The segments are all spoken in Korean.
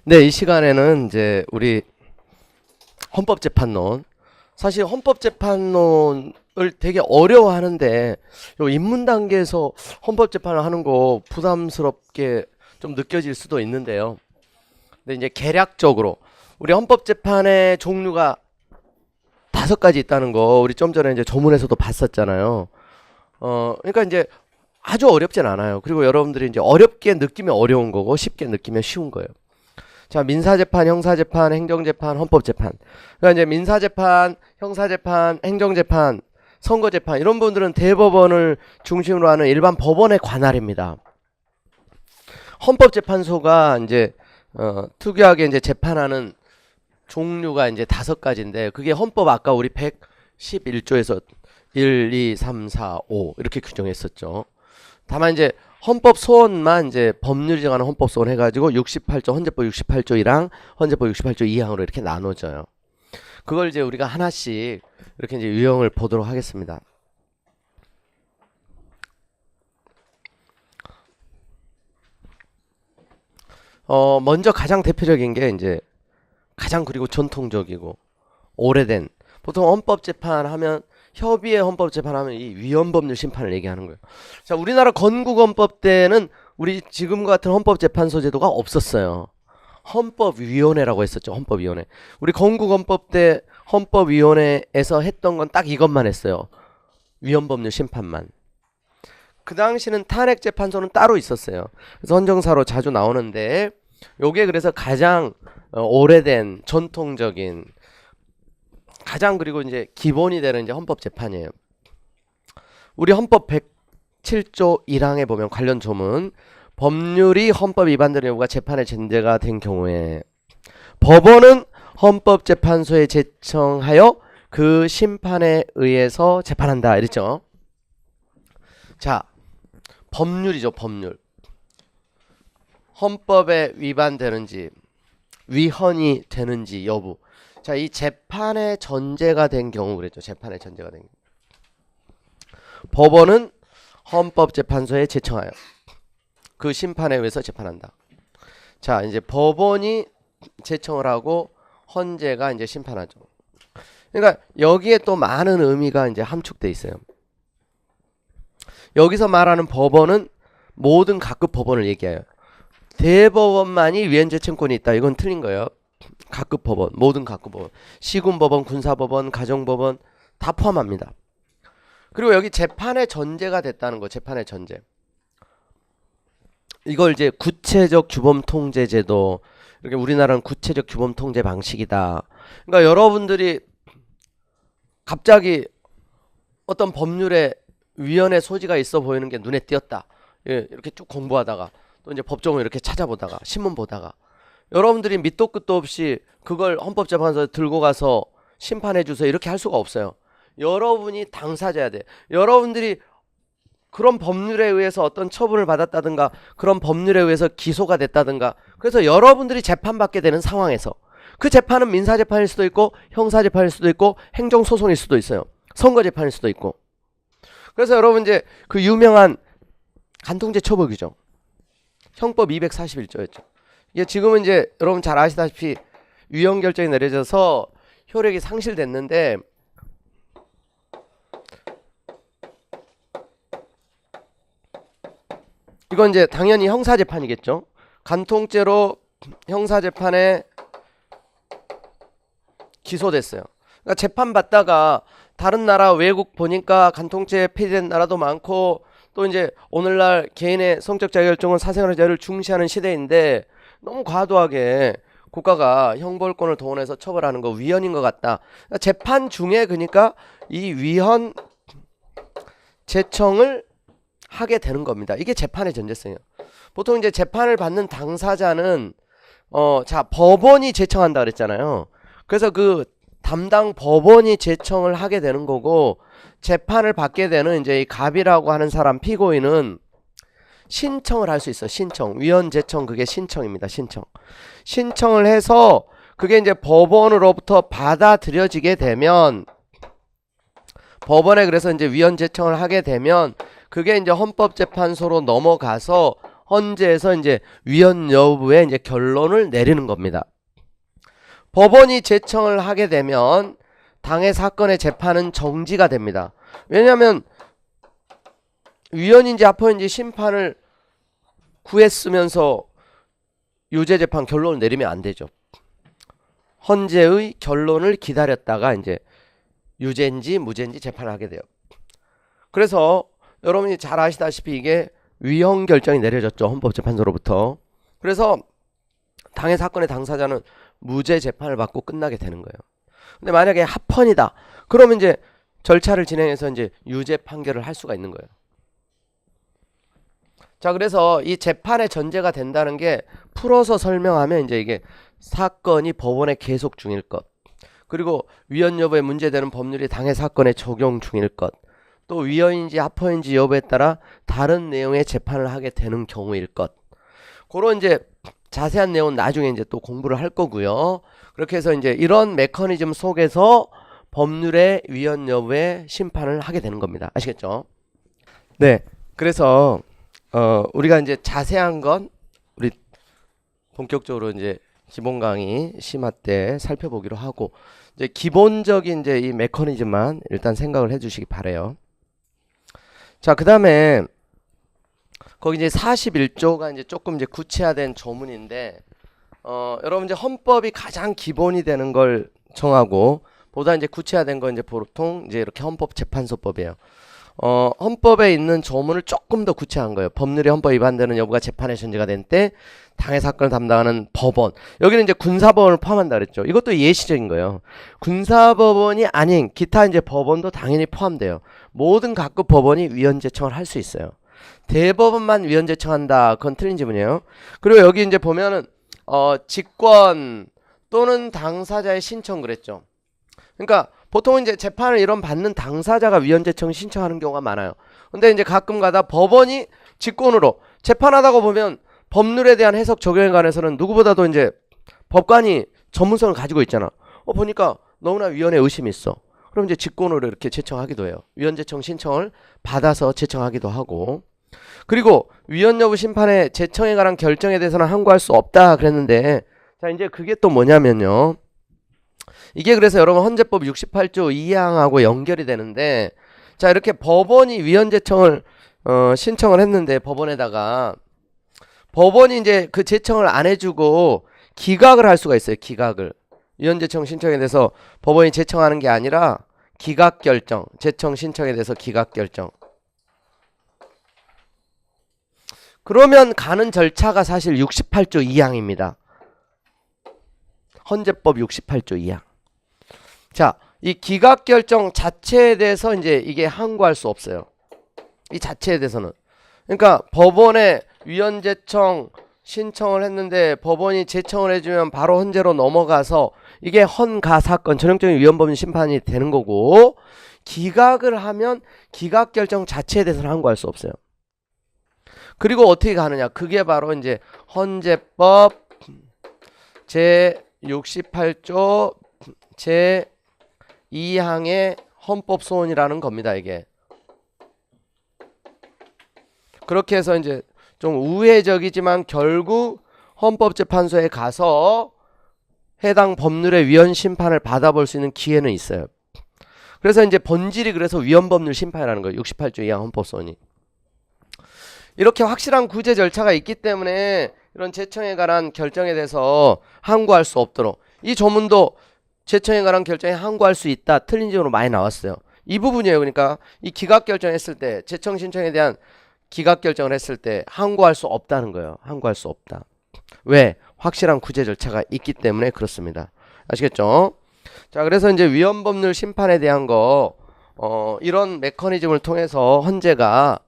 네, 이 시간에는 이제 우리 헌법재판론, 사실 헌법재판론을 되게 어려워하는데 요 입문 단계에서 헌법재판을 하는 거 부담스럽게 좀 느껴질 수도 있는데요. 근데 이제 개략적으로 우리 헌법재판의 종류가 5가지 있다는 거 우리 좀 전에 이제 조문에서도 봤었잖아요. 그러니까 이제 아주 어렵진 않아요. 그리고 여러분들이 이제 어렵게 느끼면 어려운 거고 쉽게 느끼면 쉬운 거예요. 자, 민사재판, 형사재판, 행정재판, 헌법재판. 그러니까 이제 민사재판, 형사재판, 행정재판, 선거재판 이런 분들은 대법원을 중심으로 하는 일반 법원의 관할입니다. 헌법재판소가 이제 특유하게 이제 재판하는 종류가 이제 5가지인데 그게 헌법 아까 우리 111조에서 1, 2, 3, 4, 5 이렇게 규정했었죠. 다만 이제 헌법 소원만 이제 법률이 정하는 헌법 소원 해가지고 68조 헌재법 68조 1항, 헌재법 68조 2항으로 이렇게 나눠져요. 그걸 이제 우리가 하나씩 이렇게 이제 유형을 보도록 하겠습니다. 먼저 가장 대표적인 게 이제 가장 그리고 전통적이고 오래된 보통 헌법재판 하면 협의회 헌법재판 하면 이 위헌법률 심판을 얘기하는 거예요. 자, 우리나라 건국헌법 때는 우리 지금 같은 헌법재판소 제도가 없었어요. 헌법위원회라고 했었죠. 헌법위원회. 우리 건국헌법 때 헌법위원회에서 했던 건 딱 이것만 했어요. 위헌법률 심판만. 그 당시는 탄핵재판소는 따로 있었어요. 그래서 헌정사로 자주 나오는데 요게 그래서 가장 오래된 전통적인 가장 그리고 이제 기본이 되는 이제 헌법재판이에요. 우리 헌법 107조 1항에 보면 관련 조문 법률이 헌법 위반되는 여부가 재판의 전제가 된 경우에 법원은 헌법재판소에 제청하여 그 심판에 의해서 재판한다 이랬죠. 자, 법률이죠. 법률. 헌법에 위반되는지 위헌이 되는지 여부. 자, 이 재판의 전제가 된 경우 그랬죠. 재판의 전제가 된 경우. 법원은 헌법재판소에 제청하여 그 심판에 의해서 재판한다. 자, 이제 법원이 제청을 하고 헌재가 이제 심판하죠. 그러니까 여기에 또 많은 의미가 이제 함축돼 있어요. 여기서 말하는 법원은 모든 각급 법원을 얘기해요. 대법원만이 위헌재청권이 있다. 이건 틀린 거예요. 각급 법원, 모든 각급 법원, 시군법원, 군사법원, 가정법원 다 포함합니다. 그리고 여기 재판의 전제가 됐다는 거, 재판의 전제. 이걸 이제 구체적 규범통제제도, 이렇게 우리나라는 구체적 규범통제 방식이다. 그러니까 여러분들이 갑자기 어떤 법률에 위헌의 소지가 있어 보이는 게 눈에 띄었다. 예, 이렇게 쭉 공부하다가 또 이제 법정을 이렇게 찾아보다가 신문 보다가 여러분들이 밑도 끝도 없이 그걸 헌법재판소에 들고 가서 심판해 주세요 이렇게 할 수가 없어요. 여러분이 당사자야 돼. 여러분들이 그런 법률에 의해서 어떤 처분을 받았다든가 그런 법률에 의해서 기소가 됐다든가 그래서 여러분들이 재판받게 되는 상황에서 그 재판은 민사재판일 수도 있고 형사재판일 수도 있고 행정소송일 수도 있어요. 선거재판일 수도 있고. 그래서 여러분 이제 그 유명한 간통죄 처벌 규정 형법 241조였죠. 이게 지금은 이제 여러분 잘 아시다시피 위헌 결정이 내려져서 효력이 상실됐는데 이건 이제 당연히 형사재판이겠죠. 간통죄로 형사재판에 기소됐어요. 그러니까 재판받다가 다른 나라 외국 보니까 간통죄 폐지된 나라도 많고 또 이제 오늘날 개인의 성적 자유결정은 사생활의 자유를 중시하는 시대인데 너무 과도하게 국가가 형벌권을 동원해서 처벌하는 거 위헌인 것 같다. 그러니까 재판 중에 그러니까 이 위헌 제청을 하게 되는 겁니다. 이게 재판의 전제성이에요. 보통 이제 재판을 받는 당사자는 자 법원이 제청한다 그랬잖아요. 그래서 그 담당 법원이 제청을 하게 되는 거고 재판을 받게 되는 이제 이 갑이라고 하는 사람 피고인은 신청을 할 수 있어. 신청. 위헌 제청 그게 신청입니다. 신청. 신청을 해서 그게 이제 법원으로부터 받아들여지게 되면 법원에 그래서 이제 위헌 제청을 하게 되면 그게 이제 헌법재판소로 넘어가서 헌재에서 이제 위헌 여부의 이제 결론을 내리는 겁니다. 법원이 제청을 하게 되면 당해 사건의 재판은 정지가 됩니다. 왜냐하면 위헌인지 합헌인지 심판을 구했으면서 유죄 재판 결론을 내리면 안 되죠. 헌재의 결론을 기다렸다가 이제 유죄인지 무죄인지 재판을 하게 돼요. 그래서 여러분이 잘 아시다시피 이게 위헌 결정이 내려졌죠. 헌법재판소로부터. 그래서 당해 사건의 당사자는 무죄 재판을 받고 끝나게 되는 거예요. 근데 만약에 합헌이다. 그러면 이제 절차를 진행해서 이제 유죄 판결을 할 수가 있는 거예요. 자, 그래서 이 재판의 전제가 된다는 게 풀어서 설명하면 이제 이게 사건이 법원에 계속 중일 것, 그리고 위헌 여부에 문제되는 법률이 당해 사건에 적용 중일 것, 또 위헌인지 합헌인지 여부에 따라 다른 내용의 재판을 하게 되는 경우일 것. 그런 이제 자세한 내용은 나중에 이제 또 공부를 할 거고요. 그렇게 해서 이제 이런 메커니즘 속에서 법률의 위헌 여부에 심판을 하게 되는 겁니다. 아시겠죠? 네. 그래서 우리가 이제 자세한 건 우리 본격적으로 이제 기본 강의 심화 때 살펴보기로 하고, 이제 기본적인 이제 이 메커니즘만 일단 생각을 해주시기 바래요. 자, 그 다음에 거기 이제 41조가 이제 조금 이제 구체화된 조문인데, 여러분 이제 헌법이 가장 기본이 되는 걸 정하고, 보다 이제 구체화된 건 이제 보통 이제 이렇게 헌법재판소법이에요. 헌법에 있는 조문을 조금 더 구체화한 거예요. 법률이 헌법 위반되는 여부가 재판에 전제가 된 때 당해 사건을 담당하는 법원, 여기는 이제 군사법원을 포함한다 그랬죠. 이것도 예시적인 거예요. 군사법원이 아닌 기타 이제 법원도 당연히 포함돼요. 모든 각급 법원이 위헌 제청을 할 수 있어요. 대법원만 위헌 제청한다, 그건 틀린 지문이에요. 그리고 여기 이제 보면은 직권 또는 당사자의 신청 그랬죠. 그러니까 보통은 이제 재판을 이런 받는 당사자가 위헌 제청 신청하는 경우가 많아요. 근데 이제 가끔가다 법원이 직권으로 재판하다가 보면 법률에 대한 해석 적용에 관해서는 누구보다도 이제 법관이 전문성을 가지고 있잖아. 보니까 너무나 위헌의 의심이 있어. 그럼 이제 직권으로 이렇게 제청하기도 해요. 위헌 제청 신청을 받아서 제청하기도 하고. 그리고 위헌 여부 심판의 제청에 관한 결정에 대해서는 항고할 수 없다 그랬는데, 자, 이제 그게 또 뭐냐면요. 이게 그래서 여러분 헌재법 68조 2항하고 연결이 되는데, 자, 이렇게 법원이 위헌 제청을 신청을 했는데 법원에다가 법원이 이제 그 제청을 안 해주고 기각을 할 수가 있어요. 기각을. 위헌 제청 신청에 대해서 법원이 제청하는 게 아니라 기각 결정, 제청 신청에 대해서 기각 결정. 그러면 가는 절차가 사실 68조 2항입니다. 헌재법 68조 2항. 자, 이 기각 결정 자체에 대해서 이제 이게 항고할 수 없어요. 이 자체에 대해서는. 그러니까 법원에 위헌 제청 신청을 했는데 법원이 제청을 해주면 바로 헌재로 넘어가서 이게 헌가 사건, 전형적인 위헌법률 심판이 되는 거고, 기각을 하면 기각 결정 자체에 대해서는 항고할 수 없어요. 그리고 어떻게 가느냐? 그게 바로 이제 헌재법 제 68조 제 2항의 헌법 소원이라는 겁니다, 이게. 그렇게 해서 이제 좀 우회적이지만 결국 헌법재판소에 가서 해당 법률의 위헌 심판을 받아볼 수 있는 기회는 있어요. 그래서 이제 본질이 그래서 위헌법률 심판이라는 거예요. 68조 2항 헌법소원이. 이렇게 확실한 구제 절차가 있기 때문에 이런 제청에 관한 결정에 대해서 항고할 수 없도록, 이 조문도 제청에 관한 결정에 항고할 수 있다, 틀린 지문으로 많이 나왔어요. 이 부분이에요. 그러니까 이 기각 결정했을 때, 제청 신청에 대한 기각 결정을 했을 때 항고할 수 없다는 거예요. 항고할 수 없다. 왜? 확실한 구제 절차가 있기 때문에 그렇습니다. 아시겠죠? 자, 그래서 이제 위헌법률 심판에 대한 거 이런 메커니즘을 통해서 헌재가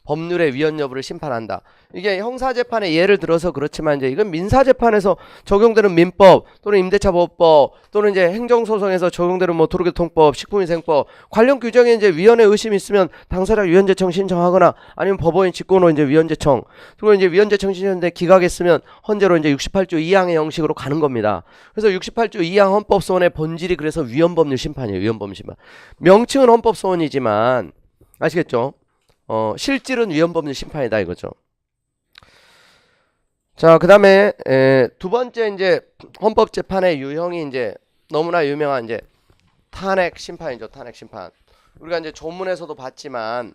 법률의 위헌 여부를 심판한다. 이게 형사재판에 예를 들어서 그렇지만 이제 이건 민사재판에서 적용되는 민법 또는 임대차 보호법 또는 이제 행정소송에서 적용되는 뭐 도로교통법, 식품위생법 관련 규정에 이제 위헌의 의심이 있으면 당사자가 위헌재청 신청하거나 아니면 법원이 직권으로 이제 위헌재청, 그리고 이제 위헌재청 신청인데 기각했으면 헌재로 이제 68조 2항의 형식으로 가는 겁니다. 그래서 68조 2항 헌법소원의 본질이 그래서 위헌법률 심판이에요. 위헌법률 심판. 명칭은 헌법소원이지만 아시겠죠? 실질은 위헌법률 심판이다 이거죠. 자, 그다음에 두 번째 이제 헌법재판의 유형이 이제 너무나 유명한 이제 탄핵 심판이죠. 탄핵 심판. 우리가 이제 조문에서도 봤지만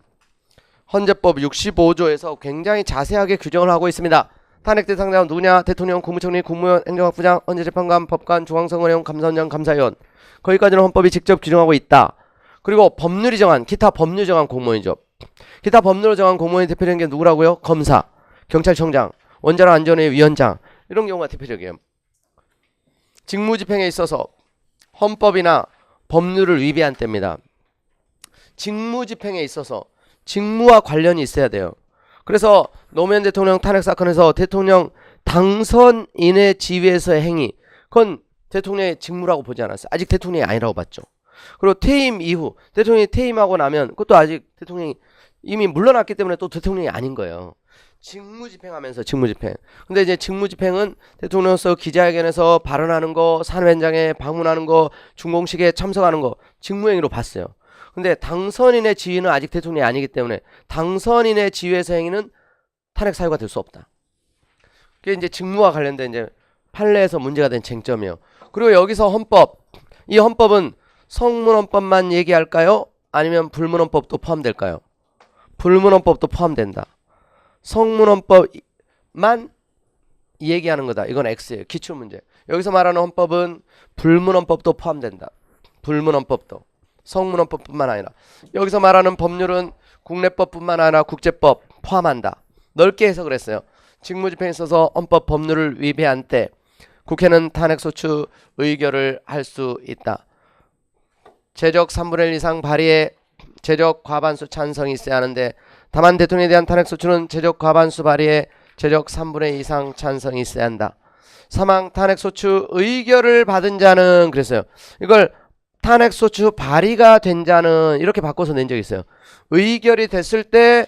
헌재법 65조에서 굉장히 자세하게 규정을 하고 있습니다. 탄핵 대상자는 누구냐? 대통령, 국무총리, 국무위원, 행정학부장, 헌재재판관, 법관, 중앙선거위원, 감사원장, 감사위원. 거기까지는 헌법이 직접 규정하고 있다. 그리고 법률이 정한 기타 법률 정한 공무원이죠. 기타 법률을 정한 공무원이 대표적인 게 누구라고요? 검사, 경찰청장, 원자력 안전위 위원장, 이런 경우가 대표적이에요. 직무집행에 있어서 헌법이나 법률을 위배한 때입니다. 직무집행에 있어서 직무와 관련이 있어야 돼요. 그래서 노무현 대통령 탄핵 사건에서 대통령 당선인의 지위에서의 행위, 그건 대통령의 직무라고 보지 않았어요. 아직 대통령이 아니라고 봤죠. 그리고 퇴임 이후 대통령이 퇴임하고 나면 그것도 아직 대통령이 이미 물러났기 때문에 또 대통령이 아닌 거예요. 직무집행하면서 직무집행. 근데 이제 직무집행은 대통령으로서 기자회견에서 발언하는 거, 산업현장에 방문하는 거, 준공식에 참석하는 거 직무행위로 봤어요. 근데 당선인의 지위는 아직 대통령이 아니기 때문에 당선인의 지위에서 행위는 탄핵 사유가 될 수 없다. 그게 이제 직무와 관련된 이제 판례에서 문제가 된 쟁점이에요. 그리고 여기서 헌법, 이 헌법은 성문헌법만 얘기할까요? 아니면 불문헌법도 포함될까요? 불문헌법도 포함된다. 성문헌법만 얘기하는 거다. 이건 X예요. 기출문제. 여기서 말하는 헌법은 불문헌법도 포함된다. 불문헌법도. 성문헌법뿐만 아니라 여기서 말하는 법률은 국내법뿐만 아니라 국제법 포함한다. 넓게 해석을 했어요. 직무집행에 있어서 헌법 법률을 위배한 때 국회는 탄핵소추 의결을 할 수 있다. 제적 3분의 1 이상 발의에 제적 과반수 찬성이 있어야 하는데 다만 대통령에 대한 탄핵소추는 제적 과반수 발의에 제적 3분의 2 이상 찬성이 있어야 한다. 사망 탄핵소추 의결을 받은 자는 그랬어요. 이걸 탄핵소추 발의가 된 자는 이렇게 바꿔서 낸 적이 있어요. 의결이 됐을 때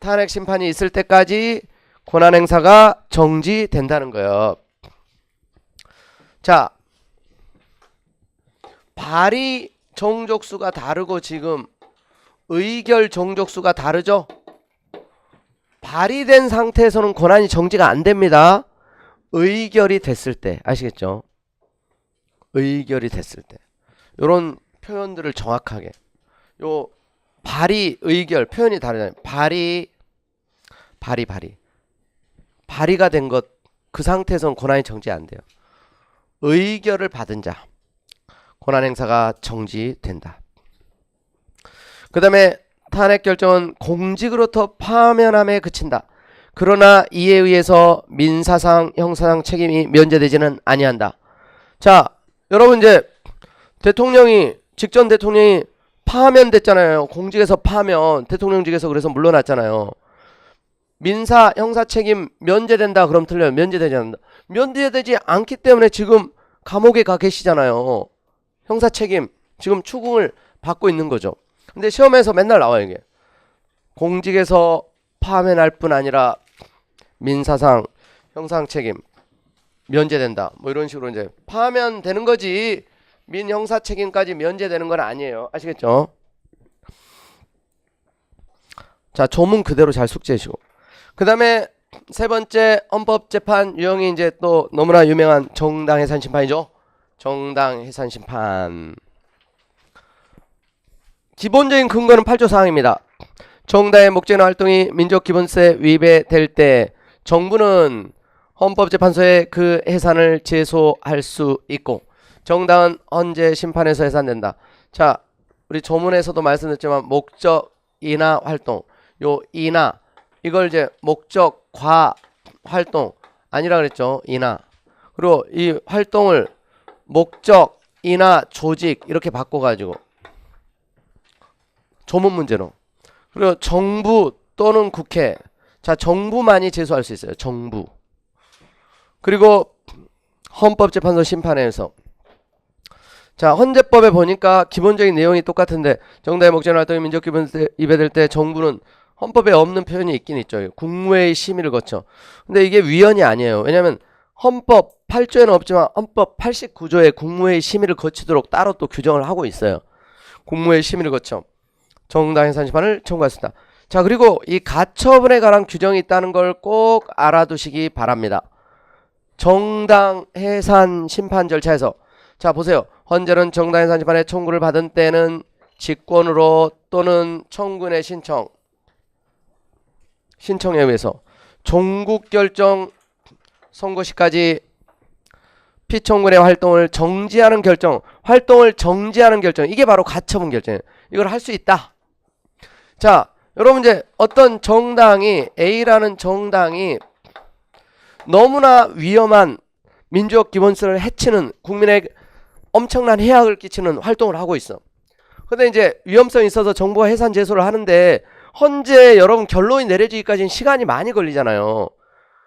탄핵 심판이 있을 때까지 권한행사가 정지된다는 거예요. 자, 발의 정족수가 다르고 지금 의결 정족수가 다르죠? 발의된 상태에서는 권한이 정지가 안 됩니다. 의결이 됐을 때, 아시겠죠? 의결이 됐을 때. 요런 표현들을 정확하게. 요 발의, 의결 표현이 다르잖아요. 발의가 된 것, 그 상태에서는 권한이 정지 안 돼요. 의결을 받은 자, 권한 행사가 정지된다. 그 다음에 탄핵 결정은 공직으로부터 파면함에 그친다. 그러나 이에 의해서 민사상, 형사상 책임이 면제되지는 아니한다. 자, 여러분 이제 직전 대통령이 파면됐잖아요. 공직에서 파면, 대통령직에서 그래서 물러났잖아요. 민사, 형사 책임 면제된다. 그럼 틀려요. 면제되지 않는다. 면제되지 않기 때문에 지금 감옥에 가 계시잖아요. 형사 책임 지금 추궁을 받고 있는 거죠. 근데 시험에서 맨날 나와요. 이게 공직에서 파면할 뿐 아니라 민사상, 형사상 책임 면제된다. 뭐 이런 식으로 이제 파면되는 거지 민형사 책임까지 면제되는 건 아니에요. 아시겠죠? 자, 조문 그대로 잘 숙지하시고. 그 다음에 세 번째 헌법재판 유형이 이제 또 너무나 유명한 정당해산심판이죠. 정당해산심판. 기본적인 근거는 8조 사항입니다. 정당의 목적이나 활동이 민족기본세 위배될 때 정부는 헌법재판소에 그 해산을 제소할 수 있고 정당은 헌재 심판에서 해산된다. 자, 우리 조문에서도 말씀드렸지만 목적이나 활동, 요 이나 이걸 이제 목적과 활동 아니라 그랬죠. 이나. 그리고 이 활동을 목적이나 조직 이렇게 바꿔가지고 조문 문제로. 그리고 정부 또는 국회. 자, 정부만이 제소할 수 있어요. 정부. 그리고 헌법재판소 심판에서. 자, 헌재법에 보니까 기본적인 내용이 똑같은데 정당의 목적이나 활동이 민족기본세 위배될 때 정부는 헌법에 없는 표현이 있긴 있죠. 국무회의 심의를 거쳐. 근데 이게 위헌이 아니에요. 왜냐하면 헌법 8조에는 없지만 헌법 89조에 국무회의 심의를 거치도록 따로 또 규정을 하고 있어요. 국무회의 심의를 거쳐 정당해산 심판을 청구했습니다. 자, 그리고 이 가처분에 관한 규정이 있다는 걸 꼭 알아두시기 바랍니다. 정당 해산 심판 절차에서, 자 보세요. 헌재는 정당 해산 심판의 청구를 받은 때는 직권으로 또는 청구인의 신청에 의해서 종국 결정 선고 시까지 피청구인의 활동을 정지하는 결정, 이게 바로 가처분 결정이에요. 이걸 할 수 있다. 자, 여러분 이제 어떤 정당이, A라는 정당이 너무나 위험한 민주적 기본성을 해치는, 국민의 엄청난 해악을 끼치는 활동을 하고 있어. 근데 이제 위험성이 있어서 정부가 해산 제소를 하는데, 헌재 여러분 결론이 내려지기까지는 시간이 많이 걸리잖아요.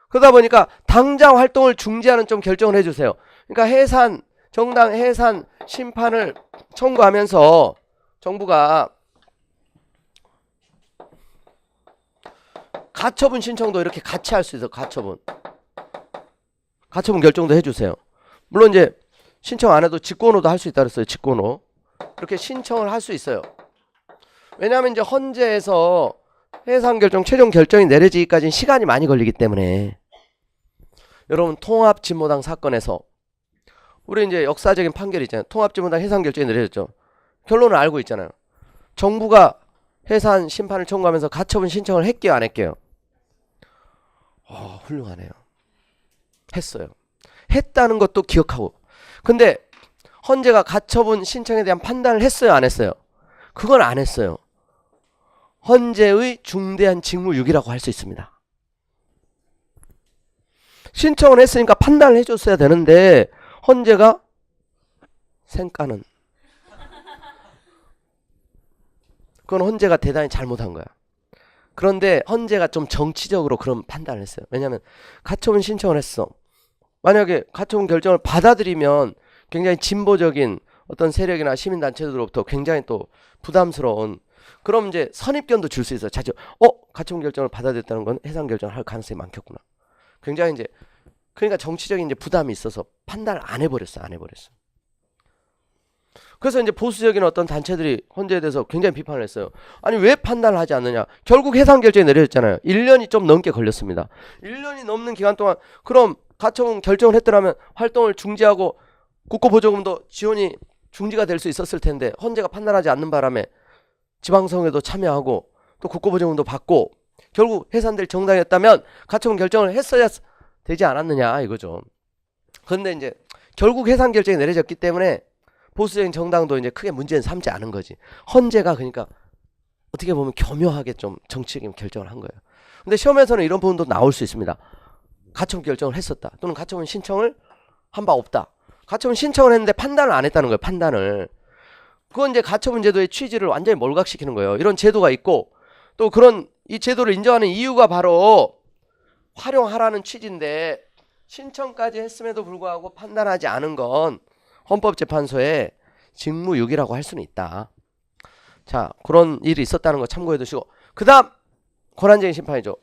그러다 보니까 당장 활동을 중지하는 좀 결정을 해주세요. 그러니까 정당 해산 심판을 청구하면서 정부가 가처분 신청도 이렇게 같이 할 수 있어. 가처분 결정도 해주세요. 물론 이제 신청 안 해도 직권호도 할 수 있다 그랬어요. 직권호 이렇게 신청을 할 수 있어요. 왜냐하면 이제 헌재에서 해산 결정, 최종 결정이 내려지기까지는 시간이 많이 걸리기 때문에. 여러분 통합진보당 사건에서 우리 이제 역사적인 판결이 있잖아요. 통합진보당 해산 결정이 내려졌죠. 결론을 알고 있잖아요. 정부가 해산 심판을 청구하면서 가처분 신청을 했게요, 안 했게요? 훌륭하네요. 했어요. 했다는 것도 기억하고. 근데 헌재가 가처분 신청에 대한 판단을 했어요, 안 했어요? 그건 안 했어요. 헌재의 중대한 직무유기라고 할 수 있습니다. 신청을 했으니까 판단을 해줬어야 되는데 헌재가 생까는, 그건 헌재가 대단히 잘못한 거야. 그런데 헌재가 좀 정치적으로 그런 판단을 했어요. 왜냐하면 가처분 신청을 했어. 만약에 가처분 결정을 받아들이면 굉장히 진보적인 어떤 세력이나 시민단체들로부터 굉장히 또 부담스러운, 그럼 이제 선입견도 줄 수 있어요. 자주 가처분 결정을 받아들였다는 건 해산 결정을 할 가능성이 많겠구나. 굉장히 이제, 그러니까 정치적인 이제 부담이 있어서 판단을 안 해버렸어. 그래서 이제 보수적인 어떤 단체들이 헌재에 대해서 굉장히 비판을 했어요. 아니 왜 판단을 하지 않느냐. 결국 해산 결정이 내려졌잖아요. 1년이 좀 넘게 걸렸습니다. 1년이 넘는 기간 동안 그럼 가처분 결정을 했더라면 활동을 중지하고 국고보조금도 지원이 중지가 될 수 있었을 텐데 헌재가 판단하지 않는 바람에 지방선거에도 참여하고 또 국고보조금도 받고 결국 해산될 정당이었다면 가처분 결정을 했어야 되지 않았느냐 이거죠. 그런데 이제 결국 해산 결정이 내려졌기 때문에 보수적인 정당도 이제 크게 문제는 삼지 않은 거지. 헌재가 그러니까 어떻게 보면 교묘하게 좀 정치적인 결정을 한 거예요. 근데 시험에서는 이런 부분도 나올 수 있습니다. 가처분 결정을 했었다. 또는 가처분 신청을 한 바 없다. 가처분 신청을 했는데 판단을 안 했다는 거예요. 판단을. 그건 이제 가처분 제도의 취지를 완전히 몰각시키는 거예요. 이런 제도가 있고 또 그런 이 제도를 인정하는 이유가 바로 활용하라는 취지인데 신청까지 했음에도 불구하고 판단하지 않은 건 헌법재판소의 직무유기라고 할 수는 있다. 자, 그런 일이 있었다는 거 참고해 두시고, 그 다음 권한쟁의 심판이죠.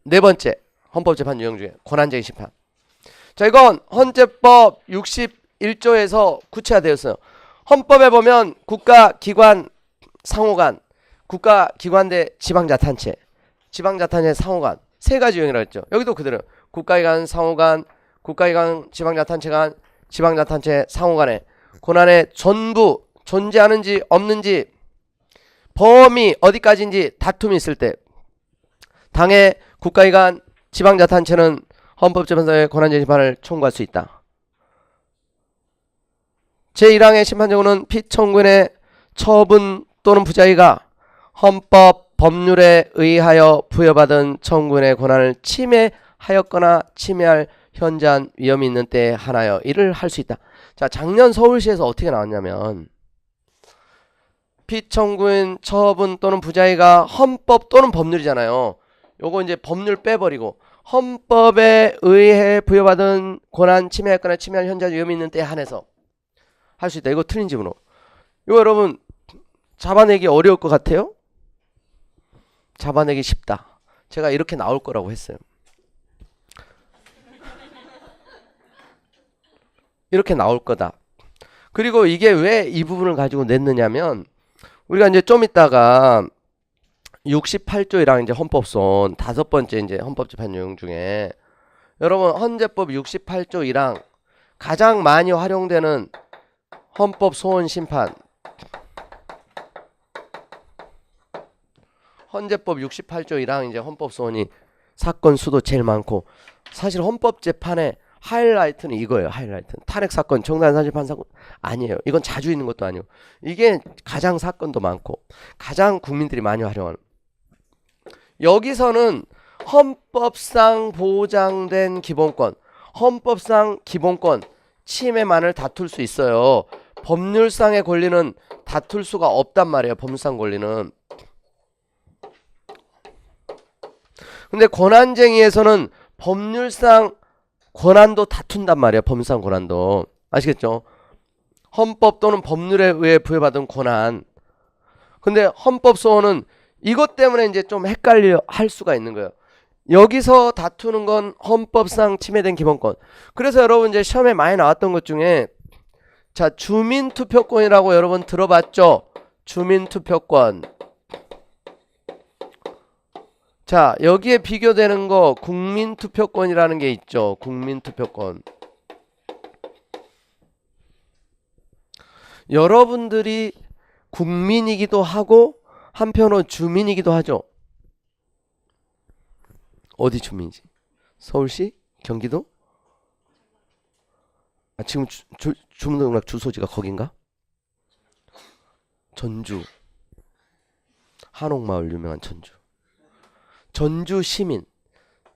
네 번째 헌법재판 유형 중에 권한쟁의 심판. 자, 이건 헌재법 61조에서 구체화되었어요. 헌법에 보면 국가기관 상호간, 국가기관 대 지방자탄체, 지방자탄체 상호간 세 가지 유형이라고 했죠. 여기도 그대로 국가기관 상호간, 국가기관 지방자탄체 간, 지방자탄체 상호간에 권한의 전부 존재하는지 없는지, 범위 어디까지인지 다툼이 있을 때 당해 국가기관 지방자탄체는 헌법재판소의 권한쟁의 심판을 청구할 수 있다. 제1항의 심판정구는 피청구인의 처분 또는 부자의가 헌법 법률에 의하여 부여받은 청구인의 권한을 침해하였거나 침해할 현저한 위험이 있는 때에 한하여 이를 할 수 있다. 자, 작년 서울시에서 어떻게 나왔냐면 피청구인 처분 또는 부자의가 헌법 또는 법률이잖아요. 요거 이제 법률 빼버리고 헌법에 의해 부여받은 권한 침해하거나 침해할 현저한 위험이 있는 때에 한해서 할 수 있다. 이거 틀린 지문으로. 이거 여러분 잡아내기 어려울 것 같아요? 잡아내기 쉽다. 제가 이렇게 나올 거라고 했어요. 이렇게 나올 거다. 그리고 이게 왜 이 부분을 가지고 냈느냐면 우리가 이제 좀 이따가 68조 1항 이제 헌법소원 다섯 번째 이제 헌법재판 내용 중에 여러분 헌재법 68조 1항 가장 많이 활용되는 헌법소원 심판 헌재법 68조 1항 이제 헌법소원이 사건 수도 제일 많고 사실 헌법재판의 하이라이트는 이거예요. 하이라이트는 탄핵사건, 정당사실 판사건 아니에요. 이건 자주 있는 것도 아니고 이게 가장 사건도 많고 가장 국민들이 많이 활용하는 여기서는 헌법상 보장된 기본권, 헌법상 기본권 침해만을 다툴 수 있어요. 법률상의 권리는 다툴 수가 없단 말이에요. 법률상 권리는. 근데 권한쟁의에서는 법률상 권한도 다툰단 말이에요. 법률상 권한도. 아시겠죠? 헌법 또는 법률에 의해 부여받은 권한. 근데 헌법소원은 이것 때문에 이제 좀 헷갈려 할 수가 있는 거예요. 여기서 다투는 건 헌법상 침해된 기본권. 그래서 여러분 이제 시험에 많이 나왔던 것 중에 자, 주민투표권이라고 여러분 들어봤죠? 주민투표권. 자, 여기에 비교되는 거 국민투표권이라는 게 있죠. 국민투표권. 여러분들이 국민이기도 하고 한편으로 주민이기도 하죠. 어디 주민이지? 서울시? 경기도? 아, 지금 주민등록 주소지가 거긴가? 전주. 한옥마을 유명한 전주. 전주 시민.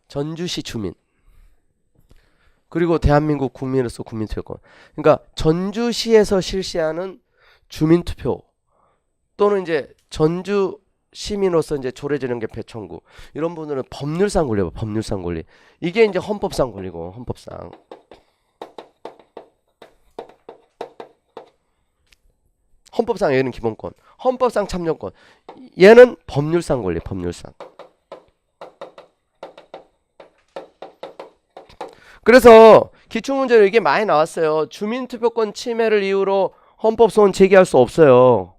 전주시 주민. 그리고 대한민국 국민으로서 국민투표권. 그러니까 전주시에서 실시하는 주민투표 또는 이제 전주 시민으로서 이제 조례제정개표 청구 이런 분들은 법률상 권리예요. 법률상 권리. 이게 이제 헌법상 권리고 헌법상. 헌법상 얘는 기본권, 헌법상 참정권. 얘는 법률상 권리, 법률상. 그래서 기출문제로 이게 많이 나왔어요. 주민투표권 침해를 이유로 헌법소원 제기할 수 없어요.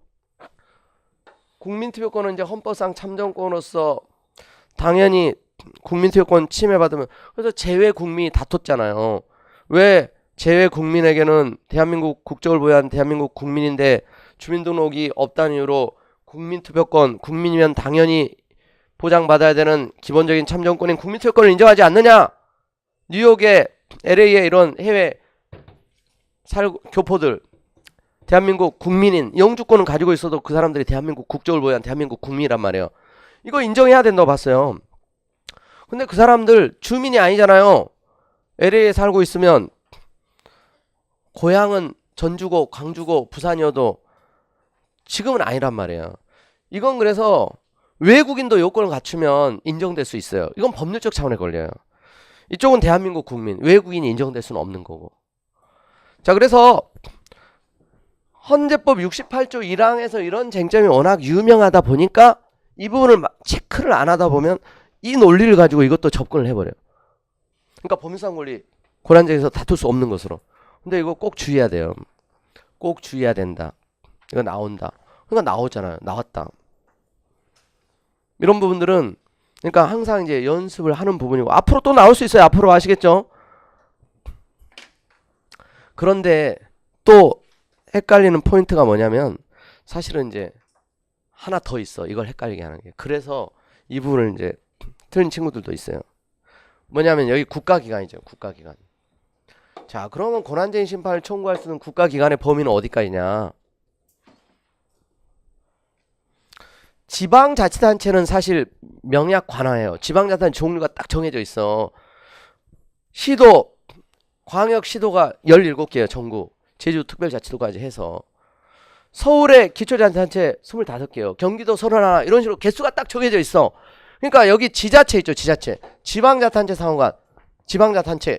국민투표권은 이제 헌법상 참정권으로서 당연히 국민투표권 침해받으면 그래서 재외국민이 다퉜잖아요. 왜 재외국민에게는 대한민국 국적을 보유한 대한민국 국민인데 주민등록이 없다는 이유로 국민투표권, 국민이면 당연히 보장받아야 되는 기본적인 참정권인 국민투표권을 인정하지 않느냐? 뉴욕에 LA에 이런 해외 교포들 대한민국 국민인 영주권을 가지고 있어도 그 사람들이 대한민국 국적을 보유한 대한민국 국민이란 말이에요. 이거 인정해야 된다고 봤어요. 근데 그 사람들 주민이 아니잖아요. LA에 살고 있으면 고향은 전주고 광주고 부산이어도 지금은 아니란 말이에요. 이건 그래서 외국인도 요건을 갖추면 인정될 수 있어요. 이건 법률적 차원에 걸려요. 이쪽은 대한민국 국민, 외국인이 인정될 수는 없는 거고. 자, 그래서 헌재법 68조 1항에서 이런 쟁점이 워낙 유명하다 보니까 이 부분을 체크를 안 하다 보면 이 논리를 가지고 이것도 접근을 해버려요. 그러니까 법률상 권리 권한쟁에서 다툴 수 없는 것으로. 근데 이거 꼭 주의해야 돼요. 꼭 주의해야 된다. 이거 나온다. 그러니까 나오잖아요. 나왔다. 이런 부분들은 그러니까 항상 이제 연습을 하는 부분이고 앞으로 또 나올 수 있어요. 앞으로 아시겠죠? 그런데 또 헷갈리는 포인트가 뭐냐면 사실은 이제 하나 더 있어. 이걸 헷갈리게 하는 게. 그래서 이 부분을 이제 틀린 친구들도 있어요. 뭐냐면 여기 국가기관이죠. 국가기관. 자, 그러면 권한쟁의 심판을 청구할 수 있는 국가기관의 범위는 어디까지냐? 지방자치단체는 사실 명약 관화예요. 지방자치단체 종류가 딱 정해져 있어. 시도, 광역시도가 17개예요. 전국. 제주특별자치도까지 해서. 서울의 기초자치단체 25개요. 경기도 31 이런 식으로 개수가 딱 정해져 있어. 그러니까 여기 지자체 있죠. 지자체. 지방자치단체 상호간. 지방자치단체.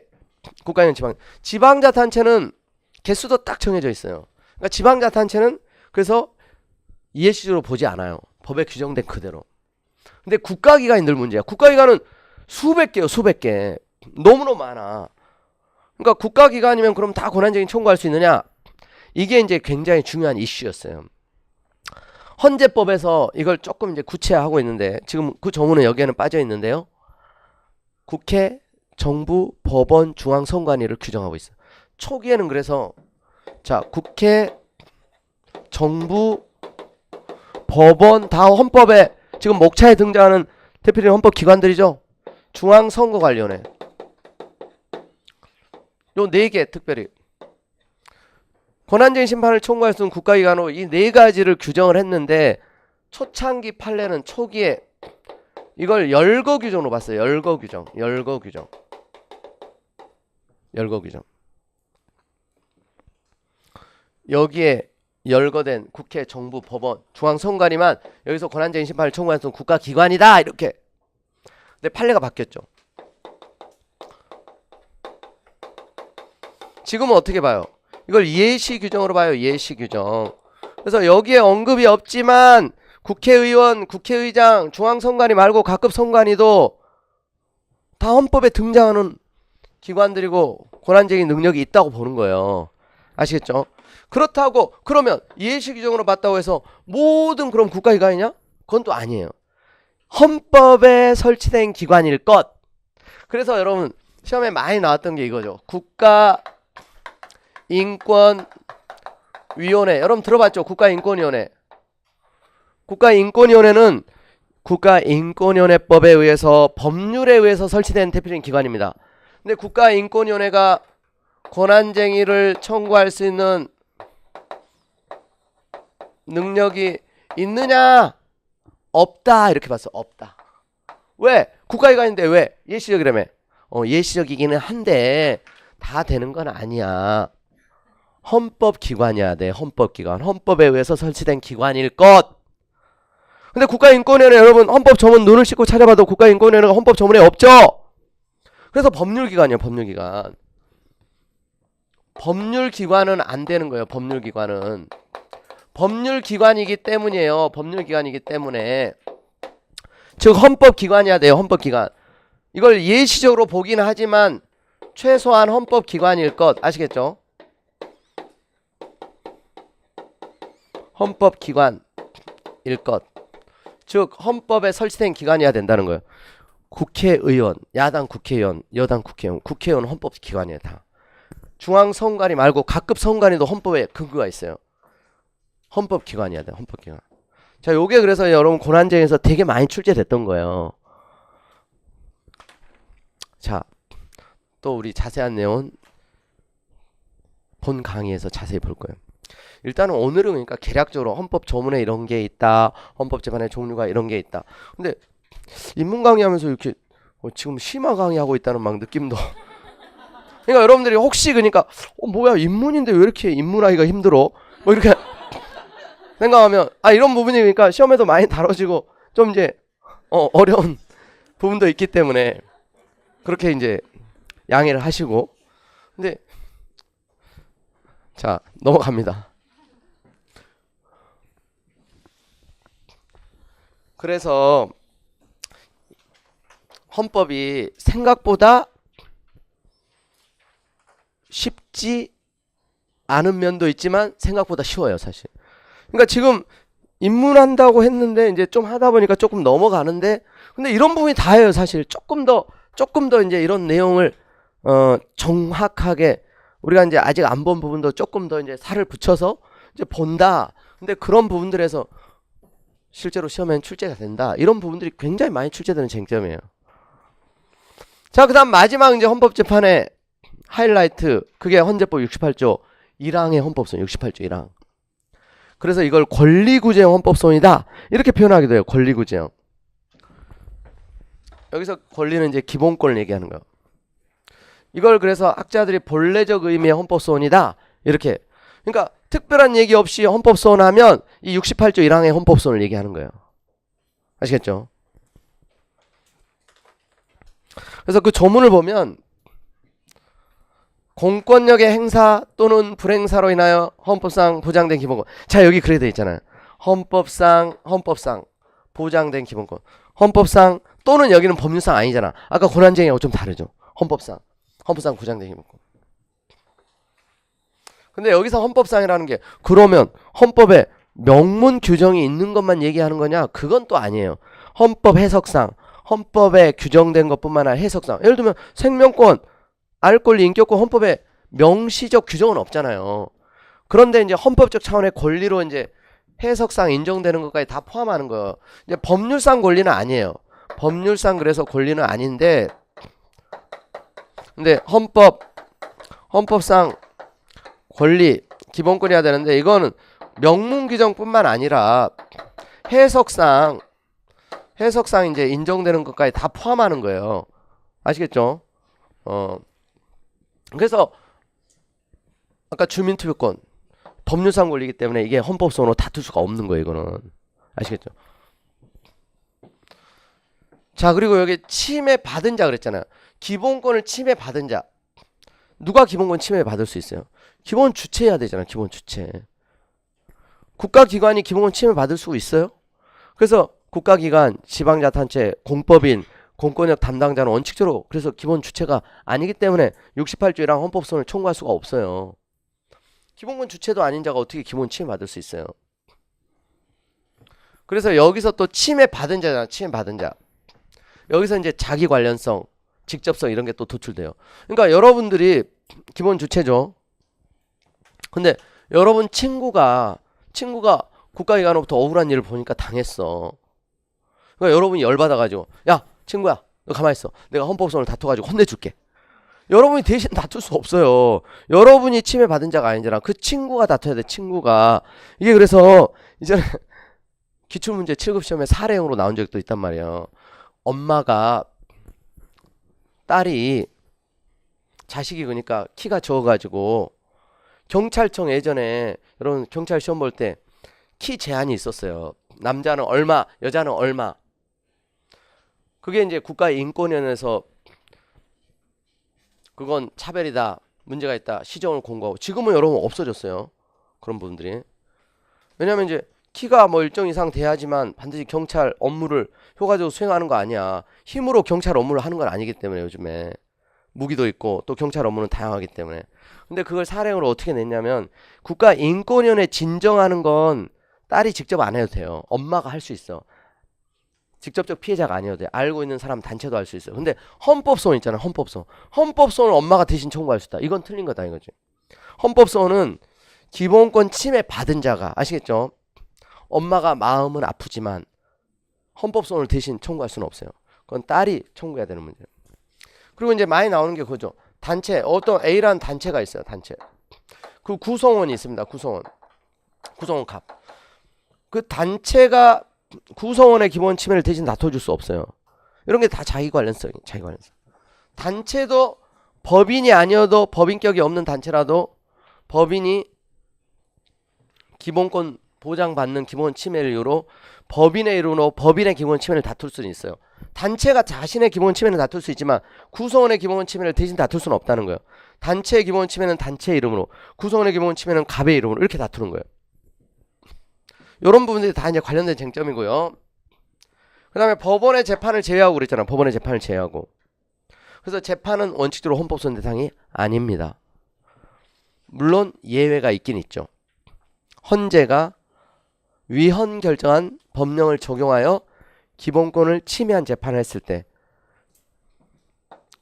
국가기관 지방자치단체는 개수도 딱 정해져 있어요. 그러니까 지방자치단체는 그래서 이해시적으로 보지 않아요. 법에 규정된 그대로. 근데 국가기관이 늘 문제야. 국가기관은 수백 개요. 수백 개. 너무너무 많아. 그러니까 국가기관이면 그럼 다 권한쟁의 청구할 수 있느냐? 이게 이제 굉장히 중요한 이슈였어요. 헌재법에서 이걸 조금 이제 구체화하고 있는데 지금 그 조문은 여기에는 빠져 있는데요. 국회, 정부, 법원, 중앙선관위를 규정하고 있어요. 초기에는 그래서 자 국회, 정부, 법원 다 헌법에 지금 목차에 등장하는 대표적인 헌법기관들이죠. 중앙선거관리위원회 요 4개 특별히 권한쟁의 심판을 청구할 수 있는 국가기관으로 이 4가지를 규정을 했는데 초창기 판례는 초기에 이걸 열거 규정으로 봤어요. 열거 규정. 여기에 열거된 국회, 정부, 법원, 중앙선관위만 여기서 권한쟁의 심판을 청구할 수 있는 국가기관이다 이렇게. 근데 판례가 바뀌었죠. 지금은 어떻게 봐요? 이걸 예시 규정으로 봐요. 예시 규정. 그래서 여기에 언급이 없지만 국회의원, 국회의장, 중앙선관위 말고 각급 선관위도 다 헌법에 등장하는 기관들이고 권한쟁의 능력이 있다고 보는 거예요. 아시겠죠? 그렇다고 그러면 예시 규정으로 봤다고 해서 모든 그럼 국가기관이냐? 그건 또 아니에요. 헌법에 설치된 기관일 것. 그래서 여러분 시험에 많이 나왔던 게 이거죠. 국가인권위원회. 여러분 들어봤죠? 국가인권위원회. 국가인권위원회는 국가인권위원회법에 의해서 법률에 의해서 설치된 대표적인 기관입니다. 근데 국가인권위원회가 권한쟁의를 청구할 수 있는 능력이 있느냐? 없다 이렇게 봤어. 없다. 왜? 국가기관인데 왜? 예시적이라며. 예시적이기는 한데 다 되는 건 아니야. 헌법기관이야 돼. 헌법기관. 헌법에 의해서 설치된 기관일 것. 근데 국가인권위원회 여러분 헌법 조문 눈을 씻고 찾아봐도 국가인권위원회가 헌법 조문에 없죠. 그래서 법률기관이에요. 법률기관. 법률기관은 안 되는 거예요. 법률기관은. 법률기관이기 때문이에요. 법률기관이기 때문에. 즉 헌법기관이야 돼요. 헌법기관. 이걸 예시적으로 보긴 하지만 최소한 헌법기관일 것. 아시겠죠? 헌법기관일 것. 즉 헌법에 설치된 기관이어야 된다는 거예요. 국회의원, 야당 국회의원, 여당 국회의원, 국회의원 헌법기관이에요. 다. 중앙선관위 말고 각급 선관위도 헌법에 근거가 있어요. 헌법기관이야 돼. 헌법기관. 자, 요게 그래서 여러분 권한쟁의에서 되게 많이 출제됐던 거예요. 자, 또 우리 자세한 내용은 본 강의에서 자세히 볼 거예요. 일단은 오늘은 그러니까 개략적으로 헌법 조문에 이런 게 있다. 헌법 재판의 종류가 이런 게 있다. 근데 인문 강의하면서 이렇게 지금 심화 강의하고 있다는 막 느낌도. 그러니까 여러분들이 혹시 그러니까 뭐야 인문인데 왜 이렇게 인문하기가 힘들어? 뭐 이렇게 생각하면 이런 부분이 그러니까 시험에도 많이 다뤄지고 좀 이제 어려운 부분도 있기 때문에 그렇게 이제 양해를 하시고. 근데 자 넘어갑니다. 그래서 헌법이 생각보다 쉽지 않은 면도 있지만 생각보다 쉬워요 사실. 그러니까 지금 입문한다고 했는데 이제 좀 하다 보니까 조금 넘어가는데 근데 이런 부분이 다예요 사실. 조금 더 이제 이런 내용을 정확하게 우리가 이제 아직 안 본 부분도 조금 더 이제 살을 붙여서 이제 본다. 근데 그런 부분들에서 실제로 시험엔 출제가 된다. 이런 부분들이 굉장히 많이 출제되는 쟁점이에요. 자, 그다음 마지막 이제 헌법재판의 하이라이트. 그게 헌재법 68조 1항의 헌법소원 68조 1항. 그래서 이걸 권리구제형 헌법소원이다. 이렇게 표현하기도 해요. 권리구제형. 여기서 권리는 이제 기본권을 얘기하는 거예요. 이걸 그래서 학자들이 본래적 의미의 헌법소원이다. 이렇게. 그러니까 특별한 얘기 없이 헌법소원 하면 이 68조 1항의 헌법소원을 얘기하는 거예요. 아시겠죠? 그래서 그 조문을 보면 공권력의 행사 또는 불행사로 인하여 헌법상 보장된 기본권. 자, 여기 그래 돼 있잖아요. 헌법상 보장된 기본권. 헌법상 또는 여기는 법률상 아니잖아. 아까 권한쟁의하고 좀 다르죠. 헌법상 보장된 기본권. 근데 여기서 헌법상이라는 게 그러면 헌법에 명문 규정이 있는 것만 얘기하는 거냐? 그건 또 아니에요. 헌법 해석상, 헌법에 규정된 것뿐만 아니라 해석상. 예를 들면 생명권, 알 권리, 인격권 헌법에 명시적 규정은 없잖아요. 그런데 이제 헌법적 차원의 권리로 이제 해석상 인정되는 것까지 다 포함하는 거예요. 이제 법률상 권리는 아니에요. 법률상 그래서 권리는 아닌데, 근데 헌법상 권리, 기본권이어야 되는데 이거는 명문 규정뿐만 아니라 해석상 이제 인정되는 것까지 다 포함하는 거예요. 아시겠죠? 그래서 아까 주민투표권 법률상 권리이기 때문에 이게 헌법소원으로 다툴 수가 없는 거예요. 이거는 아시겠죠? 자, 그리고 여기 침해받은 자 그랬잖아요. 기본권을 침해받은 자, 누가 기본권 침해받을 수 있어요? 기본 주체해야 되잖아. 기본 주체. 국가기관이 기본권 침해받을 수 있어요? 그래서 국가기관, 지방자치단체, 공법인, 공권력 담당자는 원칙적으로 그래서 기본 주체가 아니기 때문에 68조랑 헌법소원을 청구할 수가 없어요. 기본권 주체도 아닌 자가 어떻게 기본 침해받을 수 있어요? 그래서 여기서 또 침해받은 자잖아. 침해받은 자. 여기서 이제 자기 관련성, 직접성 이런 게 또 도출돼요. 그러니까 여러분들이 기본 주체죠. 근데 여러분 친구가 국가기관으로부터 억울한 일을 보니까 당했어. 그러니까 여러분이 열받아가지고 야 친구야 너 가만히 있어. 내가 헌법소원을 다퉈가지고 혼내줄게. 여러분이 대신 다툴 수 없어요. 여러분이 침해받은 자가 아니잖아. 그 친구가 다퉈야 돼. 친구가. 이게 그래서 이제는 기출문제 7급 시험에 사례형으로 나온 적도 있단 말이에요. 엄마가 딸이 자식이 그러니까 키가 적어가지고 경찰청 예전에 여러분 경찰 시험 볼 때 키 제한이 있었어요. 남자는 얼마, 여자는 얼마. 그게 이제 국가인권위원회에서 그건 차별이다, 문제가 있다, 시정을 공고하고 지금은 여러분 없어졌어요. 그런 부분들이. 왜냐면 이제 키가 뭐 일정 이상 돼야지만 반드시 경찰 업무를 효과적으로 수행하는 거 아니야. 힘으로 경찰 업무를 하는 건 아니기 때문에 요즘에 무기도 있고 또 경찰 업무는 다양하기 때문에. 근데 그걸 사례형으로 어떻게 냈냐면 국가인권위원회 진정하는 건 딸이 직접 안 해도 돼요. 엄마가 할 수 있어. 직접적 피해자가 아니어도 돼. 알고 있는 사람 단체도 할 수 있어요. 근데 헌법소원 있잖아. 헌법소원을 엄마가 대신 청구할 수 있다. 이건 틀린 거다 이거지. 헌법소원은 기본권 침해 받은 자가, 아시겠죠? 엄마가 마음은 아프지만 헌법소원을 대신 청구할 수는 없어요. 그건 딸이 청구해야 되는 문제예요. 그리고 이제 많이 나오는 게 그거죠. 단체, 어떤 A라는 단체가 있어요. 단체. 그 구성원이 있습니다. 구성원 값. 그 단체가 구성원의 기본 침해를 대신 다퉈줄 수 없어요. 이런 게 다 자기 관련성이에요. 자기 관련성. 단체도 법인이 아니어도 법인격이 없는 단체라도 법인이 기본권 보장받는 기본 침해를 이유로 법인의 이름으로 법인의 기본 침해를 다툴 수는 있어요. 단체가 자신의 기본 침해는 다툴 수 있지만 구성원의 기본 침해를 대신 다툴 수는 없다는 거예요. 단체의 기본 침해는 단체의 이름으로, 구성원의 기본 침해는 갑의 이름으로 이렇게 다투는 거예요. 이런 부분들이 다 이제 관련된 쟁점이고요. 그 다음에 법원의 재판을 제외하고 그랬잖아. 법원의 재판을 제외하고. 그래서 재판은 원칙적으로 헌법소원 대상이 아닙니다. 물론 예외가 있긴 있죠. 헌재가 위헌 결정한 법령을 적용하여 기본권을 침해한 재판을 했을 때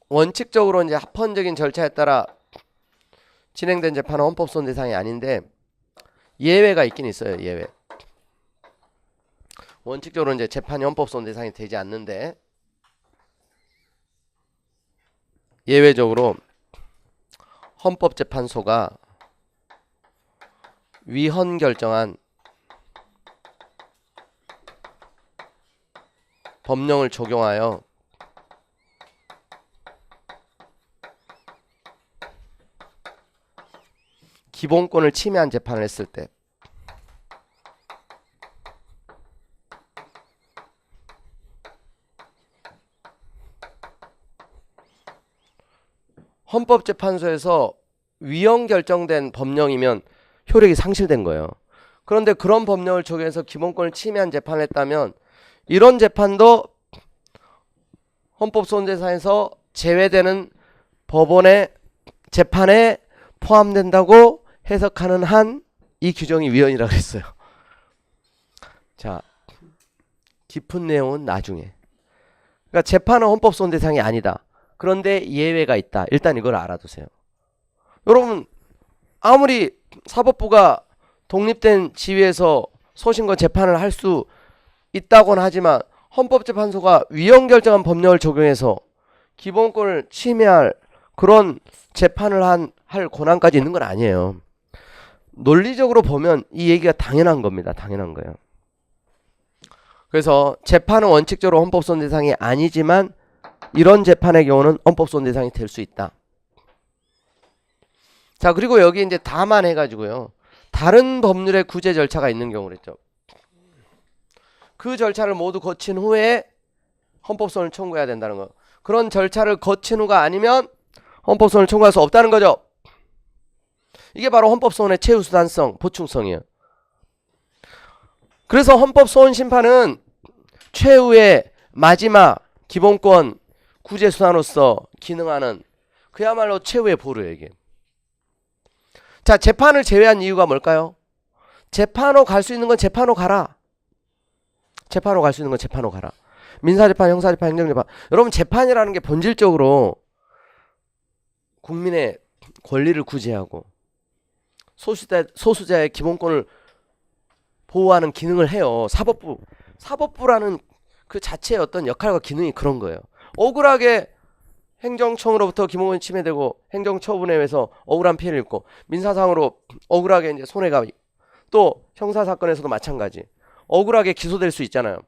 원칙적으로 이제 합헌적인 절차에 따라 진행된 재판은 헌법소원 대상이 아닌데 예외가 있긴 있어요. 예외. 원칙적으로 이제 재판이 헌법소원 대상이 되지 않는데 예외적으로 헌법재판소가 위헌 결정한 법령을 적용하여 기본권을 침해한 재판을 했을 때 헌법재판소에서 위헌 결정된 법령이면 효력이 상실된 거예요. 그런데 그런 법령을 적용해서 기본권을 침해한 재판을 했다면 이런 재판도 헌법소원 대상에서 제외되는 법원의 재판에 포함된다고 해석하는 한 이 규정이 위헌이라고 했어요. 자, 깊은 내용은 나중에. 그러니까 재판은 헌법 소원 대상이 아니다. 그런데 예외가 있다. 일단 이걸 알아두세요. 여러분, 아무리 사법부가 독립된 지위에서 소신과 재판을 할 수 있다고는 하지만 헌법재판소가 위헌 결정한 법령을 적용해서 기본권을 침해할 그런 재판을 할 권한까지 있는 건 아니에요. 논리적으로 보면 이 얘기가 당연한 겁니다. 당연한 거예요. 그래서 재판은 원칙적으로 헌법소원 대상이 아니지만 이런 재판의 경우는 헌법소원 대상이 될 수 있다. 자, 그리고 여기 이제 다만 해가지고요. 다른 법률의 구제 절차가 있는 경우를 했죠. 그 절차를 모두 거친 후에 헌법소원을 청구해야 된다는 거. 그런 절차를 거친 후가 아니면 헌법소원을 청구할 수 없다는 거죠. 이게 바로 헌법소원의 최우수단성, 보충성이에요. 그래서 헌법소원 심판은 최후의 마지막 기본권 구제수단으로서 기능하는 그야말로 최후의 보루예요, 이게. 자, 재판을 제외한 이유가 뭘까요? 재판으로 갈 수 있는 건 재판으로 가라. 재판으로 갈 수 있는 건 재판으로 가라. 민사재판, 형사재판, 행정재판. 여러분, 재판이라는 게 본질적으로 국민의 권리를 구제하고 소수자의 기본권을 보호하는 기능을 해요. 사법부라는 그 자체의 어떤 역할과 기능이 그런 거예요. 억울하게 행정청으로부터 기본권이 침해되고 행정처분에 의해서 억울한 피해를 입고 민사상으로 억울하게 이제 손해가, 또 형사사건에서도 마찬가지. 억울하게 기소될 수 있잖아요.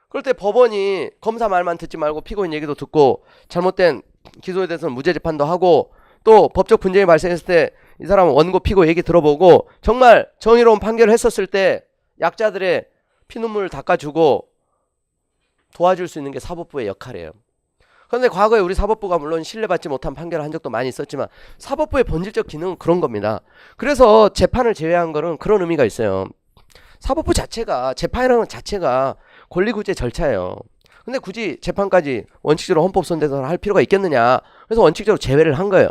그럴 때 법원이 검사 말만 듣지 말고 피고인 얘기도 듣고 잘못된 기소에 대해서는 무죄 재판도 하고 또 법적 분쟁이 발생했을 때 이 사람은 원고 피고 얘기 들어보고 정말 정의로운 판결을 했었을 때 약자들의 피눈물을 닦아주고 도와줄 수 있는 게 사법부의 역할이에요. 그런데 과거에 우리 사법부가 물론 신뢰받지 못한 판결을 한 적도 많이 있었지만 사법부의 본질적 기능은 그런 겁니다. 그래서 재판을 제외한 거는 그런 의미가 있어요. 사법부 자체가, 재판이라는 것 자체가 권리구제 절차예요. 근데 굳이 재판까지 원칙적으로 헌법소원 대상을 할 필요가 있겠느냐. 그래서 원칙적으로 제외를 한 거예요.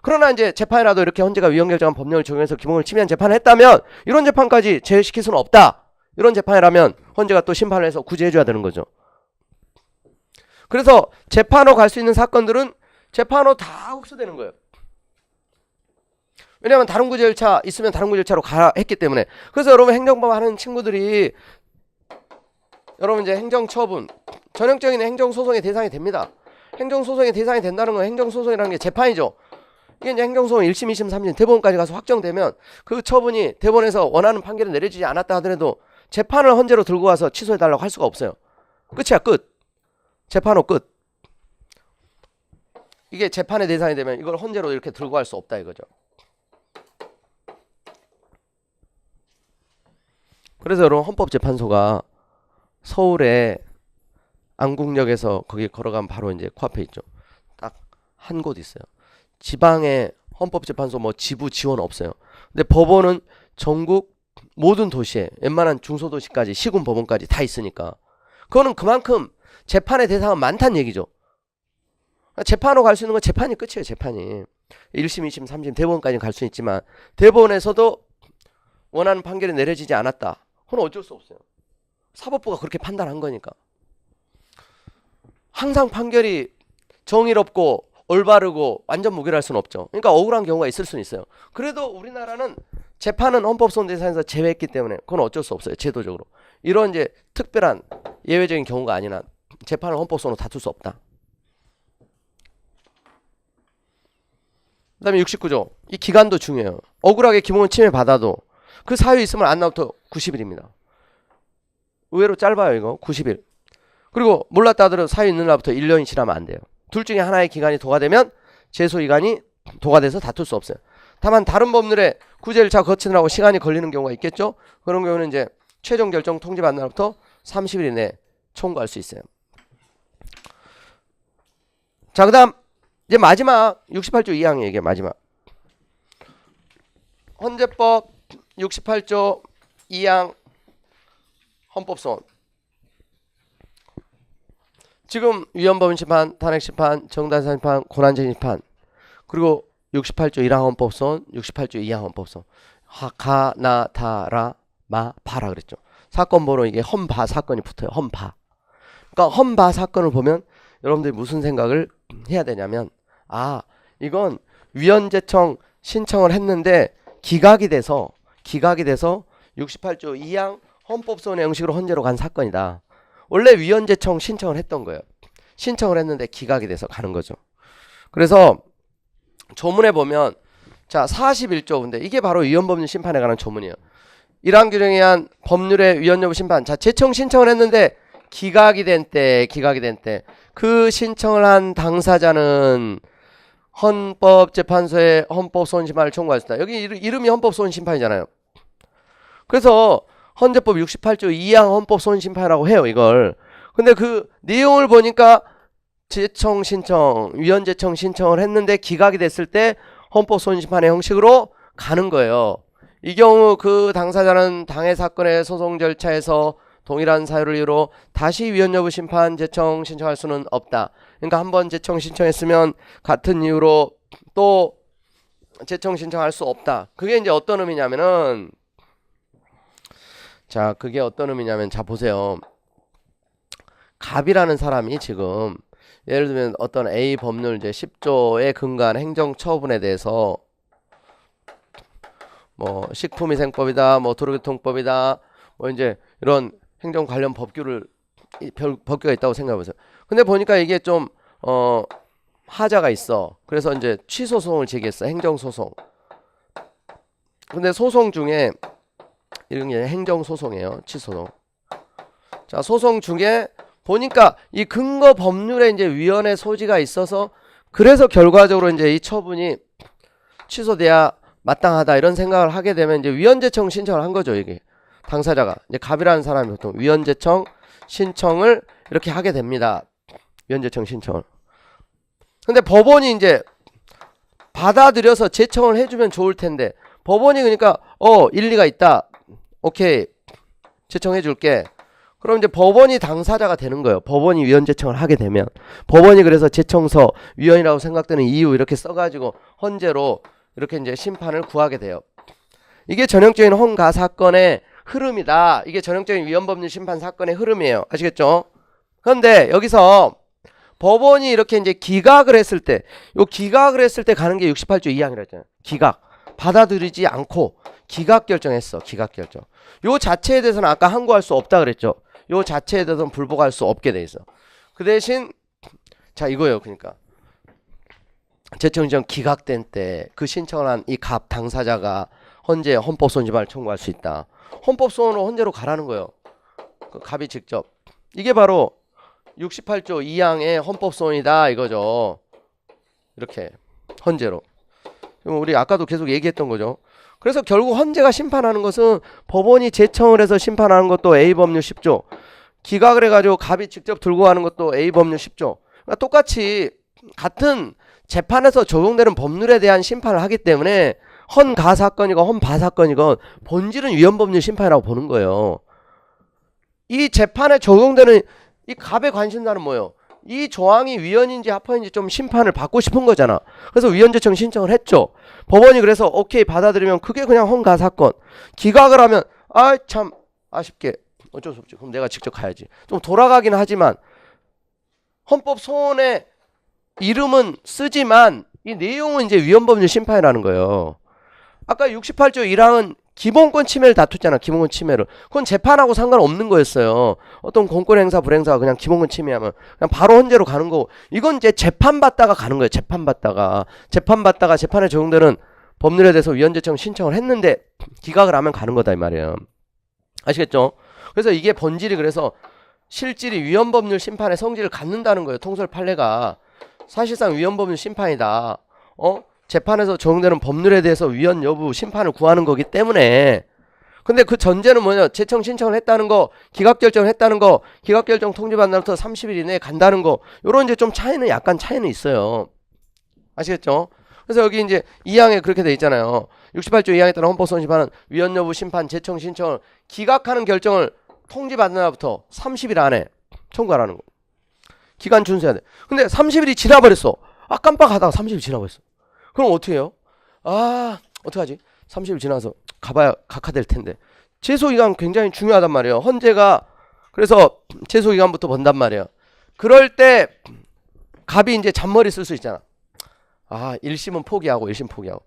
그러나 이제 재판이라도 이렇게 헌재가 위헌 결정한 법령을 적용해서 기본권을 침해한 재판을 했다면 이런 재판까지 제외시킬 수는 없다. 이런 재판이라면 헌재가 또 심판을 해서 구제해줘야 되는 거죠. 그래서 재판으로 갈 수 있는 사건들은 재판으로 다 흡수되는 거예요. 왜냐하면 다른 구제 절차 있으면 다른 구제 절차로 가라 했기 때문에. 그래서 여러분 행정법 하는 친구들이 여러분 이제 행정처분, 전형적인 행정소송의 대상이 됩니다. 행정소송의 대상이 된다는 건 행정소송이라는 게 재판이죠. 이게 이제 행정소송 1심, 2심, 3심, 대법원까지 가서 확정되면 그 처분이 대법원에서 원하는 판결이 내려지지 않았다 하더라도 재판을 헌재로 들고 와서 취소해달라고 할 수가 없어요. 끝이야, 끝. 재판으로 끝. 이게 재판의 대상이 되면 이걸 헌재로 이렇게 들고 갈 수 없다 이거죠. 그래서 여러분 헌법재판소가 서울의 안국역에서 거기 걸어가면 바로 이제 코앞에 있죠. 딱 한 곳 있어요. 지방의 헌법재판소 뭐 지부 지원 없어요. 근데 법원은 전국 모든 도시에 웬만한 중소도시까지 시군 법원까지 다 있으니까 그거는 그만큼 재판의 대상은 많다는 얘기죠. 재판으로 갈 수 있는 건 재판이 끝이에요. 재판이 1심, 2심, 3심 대법원까지 갈 수 있지만 대법원에서도 원하는 판결이 내려지지 않았다. 그건 어쩔 수 없어요. 사법부가 그렇게 판단한 거니까. 항상 판결이 정의롭고 올바르고 완전 무결할 수는 없죠. 그러니까 억울한 경우가 있을 수는 있어요. 그래도 우리나라는 재판은 헌법소원 대상에서 제외했기 때문에 그건 어쩔 수 없어요. 제도적으로. 이런 이제 특별한 예외적인 경우가 아닌 한 재판을 헌법소원으로 다툴 수 없다. 그 다음에 69조. 이 기간도 중요해요. 억울하게 기본권 침해받아도 그 사유 있으면 안 나부터 90일입니다. 의외로 짧아요 이거. 90일. 그리고 몰랐다 하더라도 사유 있는 날부터 1년이 지나면 안 돼요. 둘 중에 하나의 기간이 도과되면 제소기간이 도과돼서 다툴 수 없어요. 다만 다른 법률에 구제 절차 거치느라고 시간이 걸리는 경우가 있겠죠. 그런 경우는 이제 최종 결정 통지받는 날부터 30일 이내에 청구할 수 있어요. 자, 그 다음 이제 마지막 68조 2항 얘기예요. 마지막 헌재법 68조 2항 헌법소원. 지금 위헌법원 심판, 탄핵심판, 정당사심판, 고난쟁심판 그리고 68조 1항 헌법소원, 68조 2항 헌법소원. 가, 나, 다, 라, 마, 파라 그랬죠. 사건 번호 이게 헌바 사건이 붙어요. 헌바. 그러니까 헌바 사건을 보면 여러분들이 무슨 생각을 해야 되냐면 아 이건 위헌재청 신청을 했는데 기각이 돼서 68조 2항 헌법소원의 형식으로 헌재로 간 사건이다. 원래 위헌재청 신청을 했던 거예요. 신청을 했는데 기각이 돼서 가는 거죠. 그래서 조문에 보면 자 41조 근데 이게 바로 위헌법률 심판에 관한 조문이에요. 이러한 규정에 의한 법률의 위헌 여부 심판. 자 재청 신청을 했는데 기각이 된 때 그 신청을 한 당사자는 헌법재판소에 헌법소원심판을 청구하였다. 여기 이름이 헌법소원심판이잖아요. 그래서 헌재법 68조 2항 헌법소원심판이라고 해요 이걸. 근데 그 내용을 보니까 재청 신청 위헌재청 신청을 했는데 기각이 됐을 때 헌법소원심판의 형식으로 가는 거예요. 이 경우 그 당사자는 당해 사건의 소송 절차에서 동일한 사유를 이유로 다시 위헌 여부 심판 재청 신청할 수는 없다. 그러니까 한번 재청 신청했으면 같은 이유로 또 재청 신청할 수 없다. 그게 이제 어떤 의미냐면은 자 그게 어떤 의미냐면 자 보세요. 갑이라는 사람이 지금 예를 들면 어떤 A 법률 이제 10조에 근거한 행정처분에 대해서 뭐 식품위생법이다 뭐 도로교통법이다 뭐 이제 이런 행정 관련 법규가 있다고 생각해 보세요. 근데 보니까 이게 좀 하자가 있어. 그래서 이제 취소 소송을 제기했어. 행정 소송. 근데 소송 중에 이런 게 행정 소송이에요. 취소송. 자, 소송 중에 보니까 이 근거 법률에 이제 위헌의 소지가 있어서 그래서 결과적으로 이제 이 처분이 취소돼야 마땅하다 이런 생각을 하게 되면 이제 위헌재청 신청을 한 거죠, 이게. 당사자가 이제 갑이라는 사람이 보통 위헌재청 신청을 이렇게 하게 됩니다. 위헌재청 신청을. 근데 법원이 이제 받아들여서 재청을 해주면 좋을 텐데 법원이 그러니까 일리가 있다. 오케이 재청해줄게. 그럼 이제 법원이 당사자가 되는 거예요. 법원이 위헌재청을 하게 되면 법원이 그래서 재청서 위헌이라고 생각되는 이유 이렇게 써가지고 헌재로 이렇게 이제 심판을 구하게 돼요. 이게 전형적인 헌가 사건의 흐름이다. 이게 전형적인 위헌법률 심판 사건의 흐름이에요. 아시겠죠? 그런데 여기서 법원이 이렇게 이제 기각을 했을 때, 요 기각을 했을 때 가는 게 68조 2항이라 했잖아요. 기각. 받아들이지 않고 기각 결정했어. 기각 결정. 요 자체에 대해서는 아까 항고할 수 없다 그랬죠. 요 자체에 대해서는 불복할 수 없게 돼 있어. 그 대신 자 이거예요. 그러니까 재청 신청 기각된 때 그 신청을 한 이 갑 당사자가 헌재 헌법소원심판을 청구할 수 있다. 헌법소원으로 헌재로 가라는 거예요. 그 갑이 직접. 이게 바로 68조 2항의 헌법소원이다 이거죠. 이렇게 헌재로. 우리 아까도 계속 얘기했던 거죠. 그래서 결국 헌재가 심판하는 것은 법원이 재청을 해서 심판하는 것도 A법률 10조, 기각을 해가지고 갑이 직접 들고 가는 것도 A법률 10조. 그러니까 똑같이 같은 재판에서 적용되는 법률에 대한 심판을 하기 때문에 헌가 사건이건 헌바 사건이건 본질은 위헌법률 심판이라고 보는 거예요. 이 재판에 적용되는 이 갑의 관심사는 뭐예요? 이 조항이 위헌인지 합헌인지 좀 심판을 받고 싶은 거잖아. 그래서 위헌재청 신청을 했죠. 법원이 그래서 오케이 받아들이면 그게 그냥 헌가 사건. 기각을 하면 참 아쉽게 어쩔 수 없지. 그럼 내가 직접 가야지. 좀 돌아가긴 하지만 헌법 소원의 이름은 쓰지만 이 내용은 이제 위헌법률 심판이라는 거예요. 아까 68조 1항은 기본권 침해를 다투잖아. 기본권 침해를. 그건 재판하고 상관없는 거였어요. 어떤 공권 행사 불행사가 그냥 기본권 침해하면 그냥 바로 헌재로 가는 거고 이건 이제 재판받다가 가는 거예요. 재판받다가 재판에 적용되는 법률에 대해서 위헌재청 신청을 했는데 기각을 하면 가는 거다 이 말이에요. 아시겠죠? 그래서 이게 본질이 그래서 실질이 위헌법률 심판의 성질을 갖는다는 거예요. 통설 판례가 사실상 위헌법률 심판이다. 재판에서 적용되는 법률에 대해서 위헌 여부 심판을 구하는 거기 때문에. 근데 그 전제는 뭐냐? 재청 신청을 했다는 거, 기각 결정을 했다는 거, 기각 결정 통지받은 날부터 30일 이내에 간다는 거. 요런 이제 좀 약간 차이는 있어요. 아시겠죠? 그래서 여기 이제 2항에 그렇게 돼 있잖아요. 68조 2항에 따른 헌법소원 심판은 위헌 여부 심판 재청 신청을 기각하는 결정을 통지받은 날부터 30일 안에 청구하라는 거. 기간 준수해야 돼. 근데 30일이 지나버렸어. 깜빡하다가 30일 지나버렸어. 그럼 어떻게 해요? 어떡하지? 30일 지나서 가봐야 각하될 텐데 제소기간 굉장히 중요하단 말이에요. 헌재가 그래서 제소기간부터 본단 말이에요. 그럴 때 갑이 이제 잔머리 쓸 수 있잖아. 아, 1심은 포기하고 1심 포기하고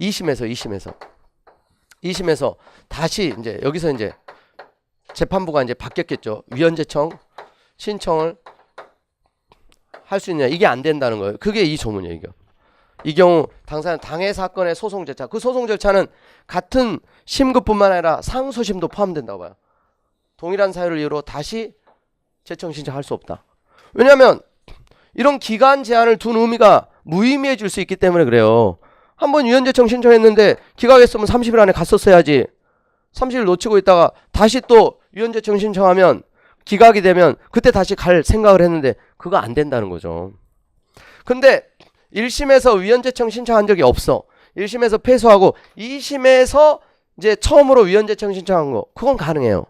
2심에서 다시 이제 여기서 이제 재판부가 이제 바뀌었겠죠. 위헌재청 신청을 할 수 있냐, 이게 안 된다는 거예요. 그게 이 조문이에요. 이거. 이 경우 당사자는 당해 사건의 소송 절차, 그 소송 절차는 같은 심급뿐만 아니라 상소심도 포함된다고 봐요. 동일한 사유를 이유로 다시 재청 신청할 수 없다. 왜냐하면 이런 기간 제한을 둔 의미가 무의미해질 수 있기 때문에 그래요. 한번 위헌재청 신청했는데 기각했으면 30일 안에 갔었어야지. 30일 놓치고 있다가 다시 또 위헌재청 신청하면 기각이 되면 그때 다시 갈 생각을 했는데 그거 안 된다는 거죠. 근데 1심에서 위헌재청 신청한 적이 없어. 1심에서 패소하고 2심에서 이제 처음으로 위헌재청 신청한 거, 그건 가능해요.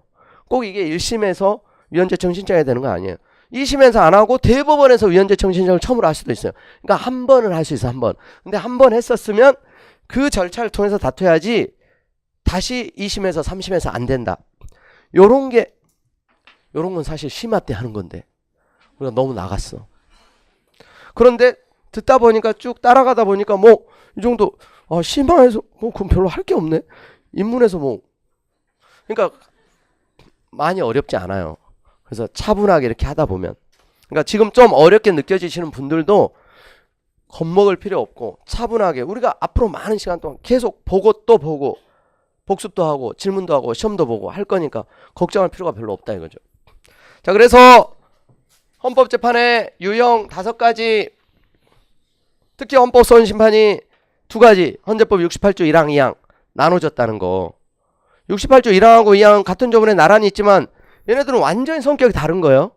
꼭 이게 1심에서 위헌재청 신청해야 되는 거 아니에요. 2심에서 안 하고 대법원에서 위헌재청 신청을 처음으로 할 수도 있어요. 그러니까 한 번은 할 수 있어, 한 번. 근데 한 번 했었으면 그 절차를 통해서 다퉈야지 다시 2심에서 3심에서 안 된다. 요런 건 사실 심화 때 하는 건데 우리가 너무 나갔어. 그런데 듣다 보니까 쭉 따라가다 보니까 뭐 이 정도 심화해서 뭐 그럼 별로 할 게 없네. 인문에서 뭐 그러니까 많이 어렵지 않아요. 그래서 차분하게 이렇게 하다 보면, 그러니까 지금 좀 어렵게 느껴지시는 분들도 겁먹을 필요 없고 차분하게 우리가 앞으로 많은 시간 동안 계속 보고 또 보고 복습도 하고 질문도 하고 시험도 보고 할 거니까 걱정할 필요가 별로 없다 이거죠. 자, 그래서 헌법재판의 유형 5가지, 특히 헌법소원심판이 2가지, 헌재법 68조 1항 2항 나눠졌다는 거. 68조 1항하고 2항은 같은 조문에 나란히 있지만 얘네들은 완전히 성격이 다른 거예요.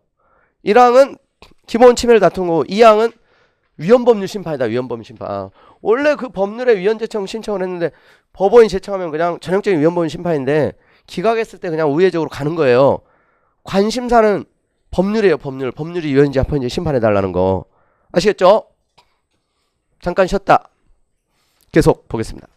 1항은 기본 침해를 다툰 거고 2항은 위헌법률 심판이다. 위헌법률 심판. 원래 그 법률에 위헌재청 신청을 했는데 법원이 제청하면 그냥 전형적인 위헌법률 심판인데 기각했을 때 그냥 우회적으로 가는 거예요. 관심사는 법률이에요. 법률이 위헌인지 합헌인지 심판해달라는 거. 아시겠죠? 잠깐 쉬었다 계속 보겠습니다.